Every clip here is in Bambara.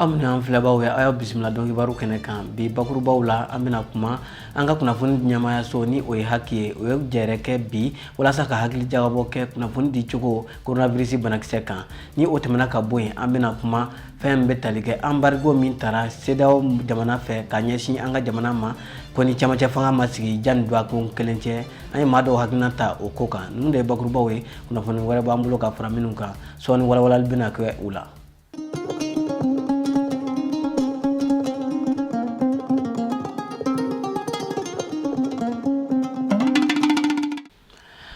amna amflaba we ayo bismillah donc Kibaru kene kan bi bakuru bawla amina kuma anga kuna funi nyama ya soni o hakiye o jereke bi wala saka hakili jagabo ke kuna funi di chugo coronavirus banakse kan ni o temana ka boy amina kuma fem betalige embargo min tara sedao jamana fe kanyeshi anga jamana ma koni chama cha fanga masigi jan dwa ko kelenche ay mado hagnata o koka nunde bakuru bawe kuna funi wala bambulo ka framinuka soni wala albina ko ula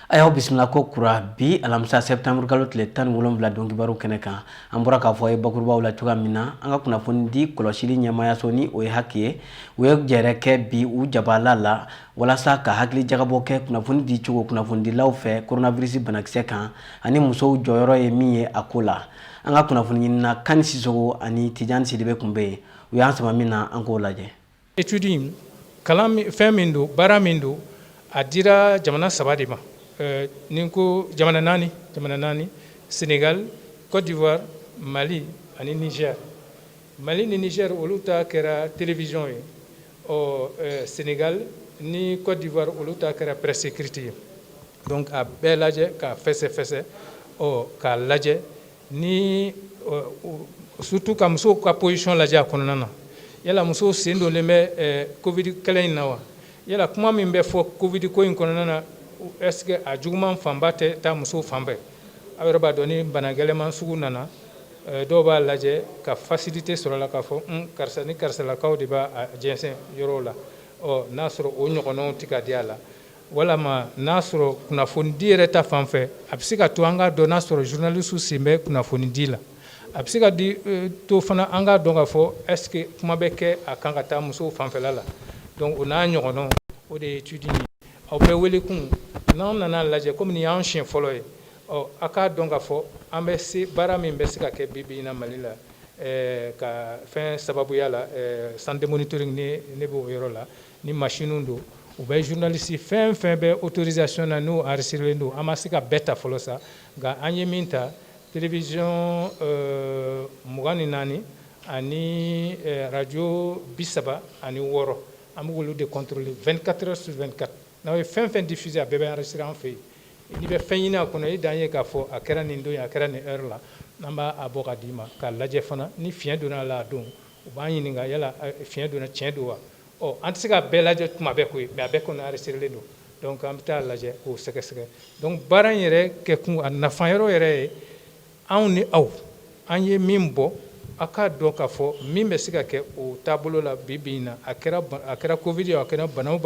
ayo bismillah ko kura bi alamsa septembre galot le tan wolom bla donc Kibaru kene kan ambura ka foye bakurba wala tuga mina anga kuna fundi koloshili nyama ya soni o hakiye we jereke bi u jabalala wala sa ka hakli jagabo ke kuna fundi chugo kuna fundi lawfe coronavirus banakse kan ani muso joyoro ye miye akola anga kuna fundi na kanisi sogo ani tijan sidibe kumbe we ansama mina anko laje étude kalam femindo baramindo adira jamana sabadima Ninko jamana nani Sénégal, Côte d'Ivoire, Mali et Niger. Mali et Niger oluta kera télévision au Sénégal ni Côte d'Ivoire oluta kera presse écrite. Donc à belaje ka fesse o ka laje ni surtout ka muso ka position laje akonana. Yala muso sendo leme Covid kelen nawa. Yala kuma min be fo Covid ko in konana est-ce que a jugman fambate ta muso fambe awere ba doni banageleman sugu nana do ba laje ka facilité sur la ka fo karsa ni karsa la kaw diba jensen yorola o nasro o nyokono tika diala wala ma nasro kuna fondi reta famfe absika to anga do nasro journaliste simbe kuna fondi la absika di to fana anga donga fo est-ce que kuma beke akanga ta muso famfe la donc on a nyokono o de étudier au be wele kun non nana laje comme ni an chien folo e o aka donga fo ambesi barami mbesi ka ke bibi na malila ka fin sababu yala santé monitoring ni bo yorola ni machine ndo ou be journaliste fin be autorisation na no arsiler ndo amasika beta folo sa ga anye minta télévision mugani nani ani radio bisaba ani woro amugulu de contrôler 24 heures sur 24 na fin diffusé à bébé enregistré en fait il be fenyina kono e danye ka fo akera ni ndo ya akera ni heure la namba aboka dima ka laje fana ni fien dona la don o ba yini nga yala fien dona tien do wa o antisika be laje tuma be ko be abe kono enregistré le do donc amta laje o seke donc baran yere ke kun na fanyero yere an ni aw anye mimbo aka do ka fo mimbe sika ke o tableau la bibina akera covid ya akera banaw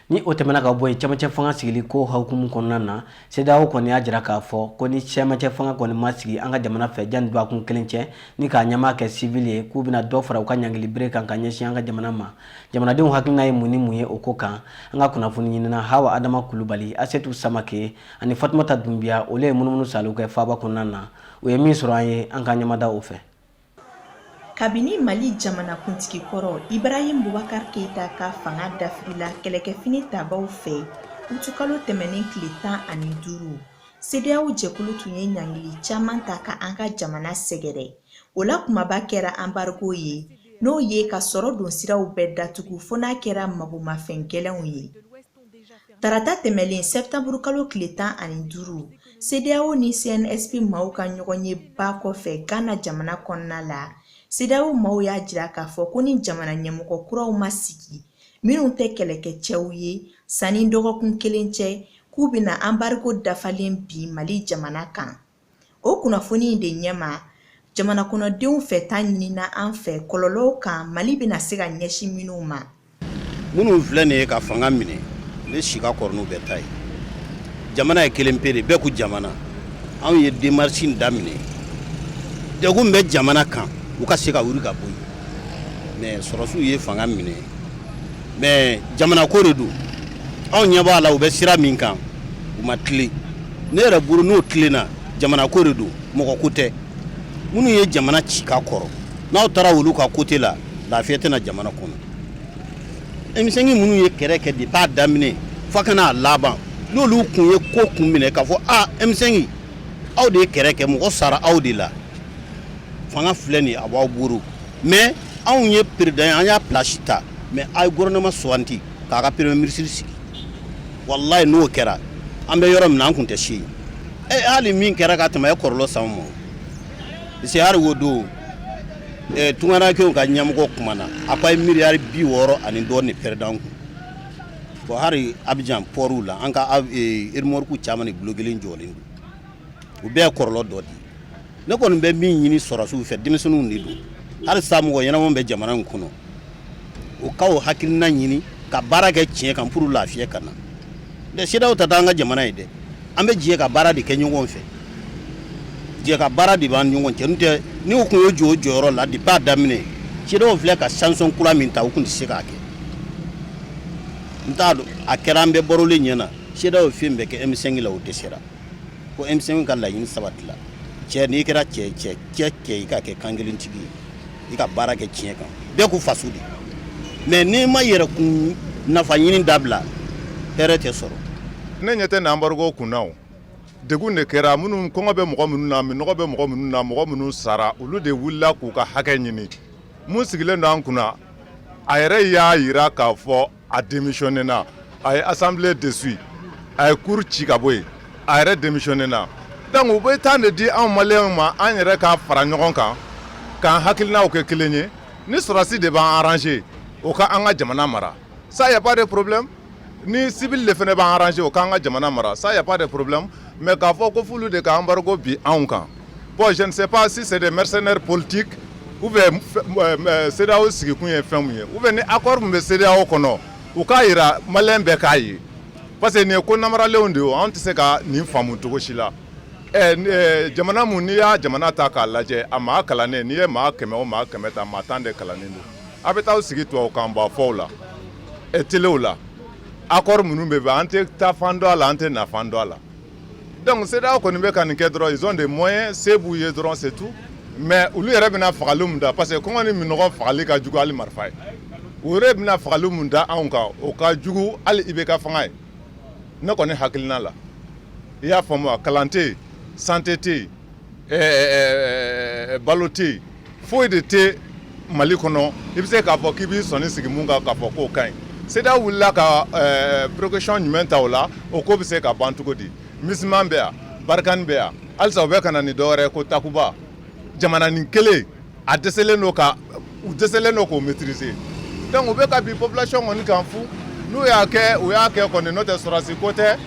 ni otemana ka boy chama cha fanga sigili ko hukumu konana sedao ko ni ajira ka fo ko ni chama cha fanga ko ni masigi anga jamana fe jan dwa kun kelenche ni ka nyama ke civil ku bina do fara ka nyangili break kan kanyeshi anga jamana de hakina yi muni muye okoka anga kuna funi na hawa adama kulubali asetu samake ani fatmata dumbia ole mununu saluka fa ba konana o yemi suraye anga nyama da ofe kabini Mali jamana kuntigi koro Ibrahim Boubacar Keita ka fanga dafila keleke fini tabaw fe utukalo temeni klita ani duru CEDEAO jekulu tunye nyangili chaman taka anga jamana segere ola kumaba kera embargo ye no ye ka soro don siraw bedda tugu fona kera maguma fenkelenw ye tarata temeli septembre kalo klita ani duru CEDEAO ni CNSP mauka nyogonye ba ko fe Ghana jamana konna la CEDEAO maw ya jira ka fo ko ni jamana nyemoko kuraw masigi minnu te keleke cɛw ye sani dɔgɔkun kelen cɛ k'u bina embargo dafalen bi Mali jamana kan o kunnafoni de ɲɛma jamana kɔnɔdenw fɛ ta ɲinina an fɛ kɔlɔlɔw kan Mali bina se ka ɲɛsin minnu ma minnu filɛ nin ye ka fanga minɛ ne si ka kɔrɔ n'u bɛɛ ta ye jamana ye kelen pe de bɛɛ ku jamana anw ye démarche daminɛ degun bɛ jamana kan u ka se ka wuri ka bɔ mais sɔrɔsiw ye fanga minɛ mais jamana ko de do anw ɲɛ b'a la u bɛ sira min kan u ma tile ne yɛrɛ bolo n'o tilenna jamana ko de do mɔgɔ ko tɛ minnu ye jamana ci ka kɔrɔ n'aw taara olu ka côté la lafiya tɛna jamana kɔnɔ emisɛnni minnu ye kɛrɛ kɛ depuis a daminɛ fo ka n'a laban n'olu kun ye ko kun minɛ k'a fɔ emisɛnni aw de ye kɛrɛ kɛ mɔgɔ sara aw de la fanga filɛ nin a b'aw bolo mais anw ye président an y'a place ta mais a ye gouvernement suganti k'a ka premier ministre sigi wallahi n'o kɛra an bɛ yɔrɔ min na an tun tɛ se yen hali min kɛra ka tɛmɛ e kɔrɔlɔ san ma parce que hali o don tungarakɛw ka ɲɛmɔgɔ kumana a ko a ye miliyari 60 ani dɔɔnin perdre an kun bon hali Abidjan pɔriw la an ka remorque caman ni gulo kelen jɔlen don o bɛɛ ye kɔrɔlɔ dɔ de ne kɔni bɛ min ɲini sɔrɔsiw fɛ denmisɛnninw de don hali sa mɔgɔ ɲɛnama bɛ jamana in kɔnɔ o ka o hakilina ɲini ka baara kɛ tiɲɛ kan pour lafiya ka na dɛ CEDEAO ta an ka jamana ye dɛ an bɛ jɛ ka baara de kɛ ɲɔgɔn fɛ jɛ ka baara de b'an ɲɔgɔn cɛ n'o tɛ ni u kun y'o jɔ o jɔyɔrɔ la depuis a daminɛ CEDEAO filɛ ka sanction kura min ta u kun tɛ se k'a kɛ n t'a dɔn a kɛra an bɛɛ barolen ɲɛna CEDEAO fɛn bɛɛ kɛ M5 la o dɛsɛra ko M5 ka laɲini sabatila cɛ n'i kɛra cɛ i ka kɛ kan kelen tigi ye i ka baara kɛ tiɲɛ kan bɛɛ k'u faso de mais n'i ma yɛrɛ kun nafa ɲini dabila hɛrɛ tɛ sɔrɔ ne ɲɛ tɛ n'embargo kunna o degun de kɛra minnu kɔngɔ bɛ mɔgɔ minnu na minɔgɔ bɛ mɔgɔ minnu na mɔgɔ minnu sara olu de wulila k'u ka hakɛ ɲini mun sigilen don an kunna a yɛrɛ y'a yira k'a fɔ a démissionné na a ye assemblée déçue a ye cour ci ka bɔ yen a yɛrɛ démissionné na donc u bɛ temps de di anw maliyɛnw ma an yɛrɛ ka fara ɲɔgɔn kan k'an hakilinaw kɛ kelen ye ni sɔrɔsi de b'an arranger o ka an ka jamana mara ça y a pas de problème ni civil de fana b'an arranger o k'an ka jamana mara ça y a pas de problème mais k'a fɔ ko f'olu de ka embargo bi anw kan bon je ne sais pas si c'est des mercenaires politiques ou bien CEDEAO sigikun ye fɛn mun ye ou bien ni accord min bɛ CEDEAO kɔnɔ u k'a yira maliyɛn bɛɛ k'a ye parce que nin ye ko namaralenw de ye anw tɛ se ka nin faamu cogo si la jamana mun n'i y'a jamana ta k'a lajɛ a maa kalannen n'i ye maa 100 o maa 100 ta maa 10 de kalannen don a bɛ taa sigi tubabukan bafɔw la telew la accord minnu bɛ bɛn an tɛ taa fan dɔ a la an tɛ na fan dɔ a la donc CEDEAO kɔni bɛ ka nin kɛ dɔrɔn ils ont des moyens se b'u ye dɔrɔn c'est tout mais olu yɛrɛ bɛna fagali mun da parce que kɔngɔ ni minɔgɔ fagali ka jugu hali marifa ye u yɛrɛ bɛna fagali mun da anw kan o ka jugu hali IBK fanga ye ne kɔni hakilina la i y'a faamu wa kalan tɛ yen santé tɛ yen balo tɛ yen foyi de tɛ Mali kɔnɔ i bɛ se k'a fɔ k'i b'i sɔnni sigi mun kan k'a fɔ k'o ka ɲi CEDEAO wulila ka précaution jumɛn ta o la o ko bɛ se ka ban cogo di misiman bɛ yan barikani bɛ yan halisa u bɛ ka na ni dɔwɛrɛ ko takuba jamana nin kelen a dɛsɛlen don k'o maîtriser donc u bɛ ka bi population kɔni kan fu n'u y'a kɛ u y'a kɛ kɔni n'o tɛ sɔrɔsi ko tɛ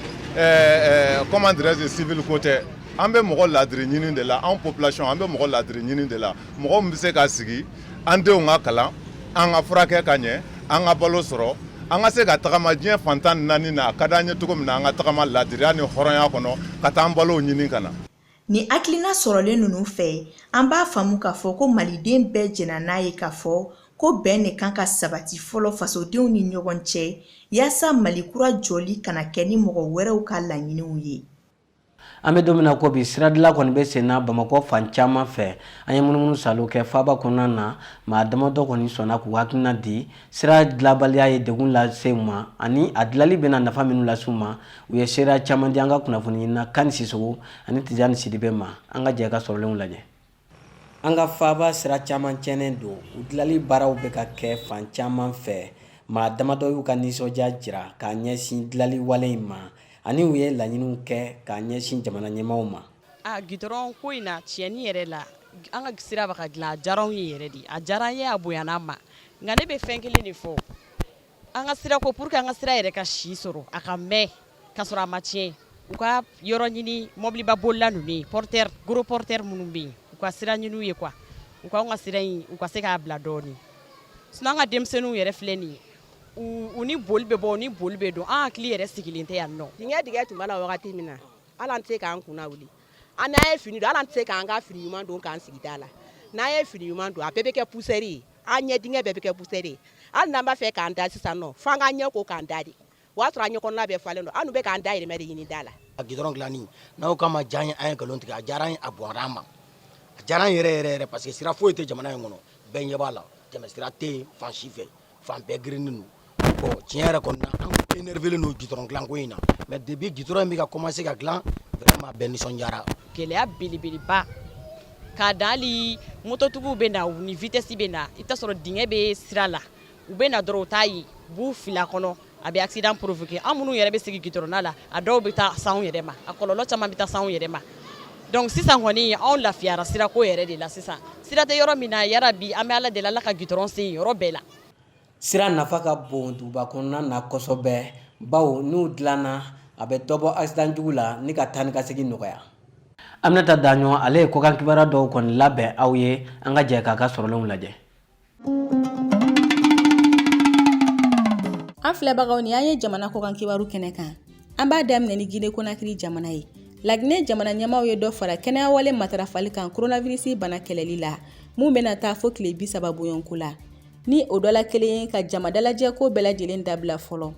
comment dirais-je civil ko tɛ an bɛ mɔgɔ ladiri ɲini de la anw population an bɛ mɔgɔ ladiri ɲini de la mɔgɔ min bɛ se ka sigi an denw ka kalan an ka furakɛ ka ɲɛ an ka balo sɔrɔ an ka se ka tagama diɲɛ fantan naani na a ka d'an ye cogo min na an ka tagama ladiriya ni hɔrɔnya kɔnɔ ka taa an balow ɲini ka na ni hakilina sɔrɔlen ninnu fɛ an b'a faamu k'a fɔ ko maliden bɛɛ jɛna n'a ye k'a fɔ ko bɛn de kan ka sabati fɔlɔ fasodenw ni ɲɔgɔn cɛ yaasa Mali kura jɔli kana kɛ ni mɔgɔ wɛrɛw ka laɲiniw ye an bɛ don min na ko bi siradila kɔni bɛ sen na Bamakɔ fan caman fɛ an ye munumunu salo kɛ faaba kɔnɔna na maa damadɔ kɔni sɔnna k'u hakilina di sira dilanbaliya ye degun lase u ma ani a dilali bɛna nafa minnu lase u ma u ye seereya caman di an ka kunnafoni ɲinina Kani Sisogo ani Tijani Sidibe ma an ka jɛ ka sɔrɔlenw lajɛ an ka faaba sira caman tiɲɛnen don u dilali baaraw bɛ ka kɛ fan caman fɛ maa damadɔ y'u ka nisɔndiya jira k'a ɲɛsin dilali wale in ma ani u ye laɲiniw kɛ k'a ɲɛsin jamana ɲɛmaaw ma gidɔrɔn ko in na tiɲɛni yɛrɛ la an ka sira bɛ ka dilan a diyara anw ye yɛrɛ de a diyara an ye a bonyana an ma nka ne bɛ fɛn kelen de fɔ an ka sira ko pour que an ka sira yɛrɛ ka si sɔrɔ a ka mɛn ka sɔrɔ a ma tiɲɛ u ka yɔrɔ ɲini mɔbiliba bolila ninnu ye porteur gros porteur minnu bɛ yen u ka sira ɲini u ye quoi u ka an ka sira in u ka se k'a bila dɔɔnin sinon an ka denmisɛnninw yɛrɛ filɛ nin ye u ni boli bɛ bɔ u ni boli bɛ don an hakili yɛrɛ sigilen tɛ yan nɔ dingɛ digɛ tun b'a la wagati min na hali an tɛ se k'an kunna wuli an n'an ye fini don hali an tɛ se k'an ka fini ɲuman don k'an sigi da la n'an ye fini ɲuman don a bɛɛ bɛ kɛ poussière ye an ɲɛ dingɛ bɛɛ bɛ kɛ poussière ye hali n'an b'a fɛ k'an da sisan nɔ f'an k'an ɲɛ ko k'an da de o y'a sɔrɔ an ɲɛ kɔnɔna bɛɛ falen don an dun bɛ k'an da yɛlɛmɛ de ɲini da la a gidɔrɔn dilanni n'aw k'a ma diya an ye an ye nkalon tigɛ a diyara an ye a bɔnra an ma a diyara an yɛrɛ yɛrɛ parce que sira foyi tɛ jamana in kɔnɔ bɛɛ ɲɛ b'a la tɛmɛ sira tɛ yen fan si fɛ fan bɛɛ girinnen don bon tiɲɛ yɛrɛ kɔni na an ko énervé don gidɔrɔn dilanko in na mais depuis gidɔrɔn in bɛ ka commencer ka dilan vraiment bɛɛ nisɔndiyara gɛlɛya belebeleba k'a dali mototigiw bɛ na ni vitesse bɛ na i t'a sɔrɔ dingɛ bɛ sira la u bɛ na dɔrɔn u t'a ye b'u fila kɔnɔ a bɛ accident provoquer an minnu yɛrɛ bɛ sigi gidɔrɔnda la a dɔw bɛ taa s'anw yɛrɛ ma a kɔlɔlɔ caman bɛ taa s'anw yɛrɛ ma donc sisan kɔni anw lafiyara sirako yɛrɛ de la sisan sira tɛ yɔrɔ min na yarabi an bɛ Ala deli Ala ka gidɔrɔn sen yɔrɔ bɛɛ la. Sira nafa ka bon duguba kɔnɔna na kosɛbɛ bawo n'u dilanna a bɛ dɔ bɔ accident jugu la ni ka taa ni ka segin nɔgɔya. Aminata Daɲɔ ale ye kɔkan kibaruya dɔw kɔni labɛn aw ye an ka jɛ k'a ka sɔrɔlenw lajɛ. An filɛbagaw ni an ye jamana kɔkan kibaru kɛnɛ kan. An b'a daminɛ ni Guinée Conakry jamana ye. Laginɛ jamana ɲɛmaaw ye dɔ fara kɛnɛyawale matarafali kan coronavirus bana kɛlɛli la mun bɛna taa fo tile 30 bonyɔnko la. Ni o dɔ la kelen ye ka jama dalajɛ ko bɛɛ lajɛlen dabila fɔlɔ.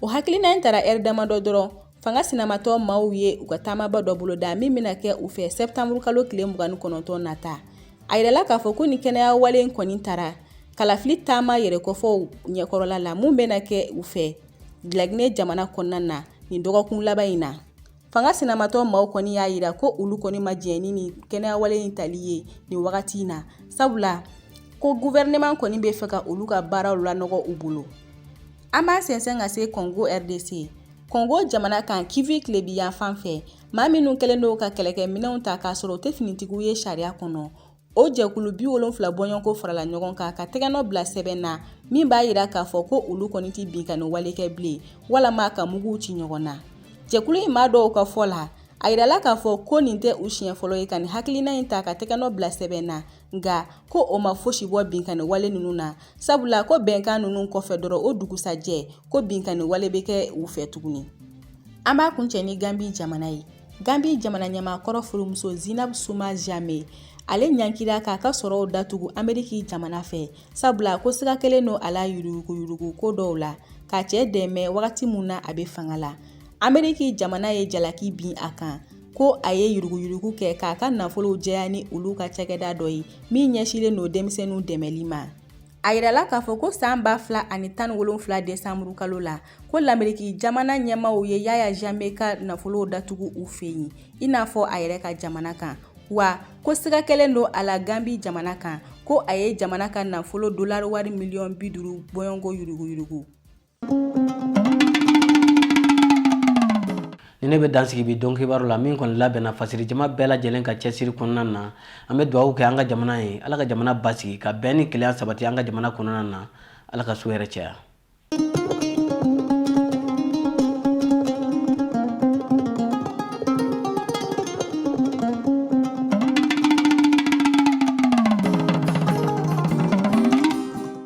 O hakilina in taara heure damadɔ dɔrɔn fanga sinamatɔ maaw ye u ka taamaba dɔ bolo da min bɛna kɛ u fɛ septembre kalo tile 29 nata. A yirala k'a fɔ ko ni kɛnɛyawale in kɔni taara kalafili taama yɛrɛ kɔfɔ ɲɛkɔrɔla la mun bɛna kɛ u fɛ Laginɛ jamana kɔnɔna na ni dɔgɔkun laban in na. Fanga sinamatɔ maaw kɔni y'a yira ko olu kɔni ma jɛn ni kɛnɛyawale in tali ye ni wagati in na sabula ko gouvernement kɔni bɛ fɛ ka olu ka baaraw lanɔgɔ u bolo. An b'a sɛnsɛn ka se Congo RDC. Congo jamana kan Kivu tilebi yan fan fɛ maa minnu kɛlen don ka kɛlɛkɛminɛnw ta k'a sɔrɔ u tɛ finitigiw ye sariya kɔnɔ. O jɛkulu 70 bɔɲɔnko farala ɲɔgɔn kan ka tɛgɛnɔ bila sɛbɛn na min b'a yira k'a fɔ ko olu kɔni tɛ bin ka nin wale kɛ bilen walama ka muguw ci ɲɔgɔn na. Jɛkulu in maa dɔw ka fɔ la a yirala k'a fɔ ko nin tɛ u siɲɛ fɔlɔ ye ka nin hakilina in ta ka tɛgɛnɔ bila sɛbɛn na nka ko o ma fosi bɔ binkani wale ninnu na sabula ko bɛnkan ninnu kɔfɛ dɔrɔn o dugusajɛ ko binkani wale bɛ kɛ u fɛ tuguni. An b'a kuncɛ ni Gambi jamana ye. Gambi jamana ɲɛmaakɔrɔ furumuso Zinab Suma Jame ale ɲankira k'a ka sɔrɔw datugu Ameriki jamana fɛ sabula ko siga kelen don a la yuruguyurugu ko dɔw la k'a cɛ dɛmɛ wagati mun na a bɛ fanga la. Ameriki jamana ye jalaki bin a kan ko a ye yuruguyurugu kɛ k'a ka nafolo jɛya ni olu ka cakɛda dɔ ye min ɲɛsilen don denmisɛnninw dɛmɛli ma. A yirala k'a fɔ ko san 2017 décembre kalo la ko l'Ameriki jamana ɲɛmaaw ye Yaya Jammeh ka nafolo datugu u fɛ yen i n'a fɔ a yɛrɛ ka jamana kan wa ko siga kelen don a la Gambi jamana kan ko a ye jamana ka nafolo dollar wari miliyɔn 50 bɔɲɔnko yuruguyurugu. Ni ne bɛ dansigi bi don kibaru la min kɔni labɛnna fasiri jama bɛɛ lajɛlen ka cɛsiri kɔnɔna na an bɛ dugawu kɛ an ka jamana ye Ala ka jamana basigi ka bɛn ni kelenya sabati an ka jamana kɔnɔna na Ala ka so yɛrɛ caya.